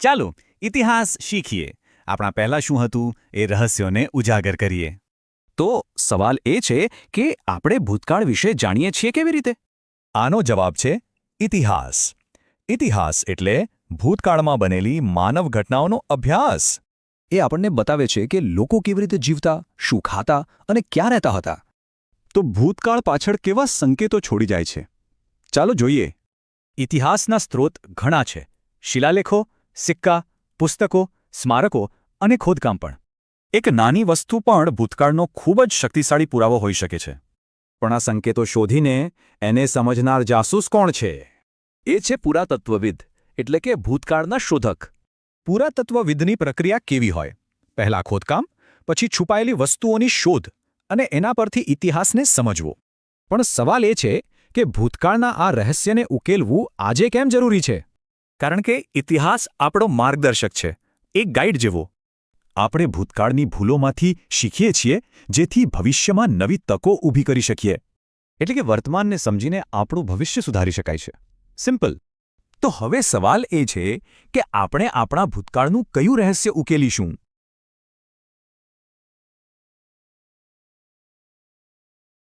ચાલો ઇતિહાસ શીખીએ. આપણા પહેલા શું હતું એ રહસ્યોને ઉજાગર કરીએ. તો સવાલ એ છે કે આપણે ભૂતકાળ વિશે જાણીએ છીએ કેવી રીતે? આનો જવાબ છે ઇતિહાસ. ઇતિહાસ એટલે ભૂતકાળમાં બનેલી માનવ ઘટનાઓનો અભ્યાસ. એ આપણને બતાવે છે કે લોકો કેવી રીતે જીવતા, શું ખાતા અને ક્યાં રહેતા હતા. તો ભૂતકાળ પાછળ કેવા સંકેતો છોડી જાય છે? ચાલો જોઈએ. ઇતિહાસના સ્ત્રોત ઘણા છે. શિલાલેખો, સિક્કા, પુસ્તકો, સ્મારકો અને ખોદકામ પણ. એક નાની વસ્તુ પણ ભૂતકાળનો ખૂબ જ શક્તિશાળી પુરાવો હોઈ શકે છે. પણ આ સંકેતો શોધીને એને સમજનાર જાસૂસ કોણ છે? એ છે પુરાતત્વવિદ, એટલે કે ભૂતકાળના શોધક. પુરાતત્વવિદની પ્રક્રિયા કેવી હોય? પહેલા ખોદકામ, પછી છુપાયેલી વસ્તુઓની શોધ અને એના પરથી ઇતિહાસને સમજવો. પણ સવાલ એ છે કે ભૂતકાળના આ રહસ્યને ઉકેલવું આજે કેમ જરૂરી છે? કારણ કે ઇતિહાસ આપણો માર્ગદર્શક છે, એક ગાઈડ જેવો. આપણે ભૂતકાળની ભૂલોમાંથી શીખીએ છીએ જેથી ભવિષ્યમાં નવી તકો ઊભી કરી શકીએ. એટલે કે વર્તમાનને સમજીને આપણું ભવિષ્ય સુધારી શકાય છે. સિમ્પલ. તો હવે સવાલ એ છે કે આપણે આપણા ભૂતકાળનું કયું રહસ્ય ઉકેલીશું?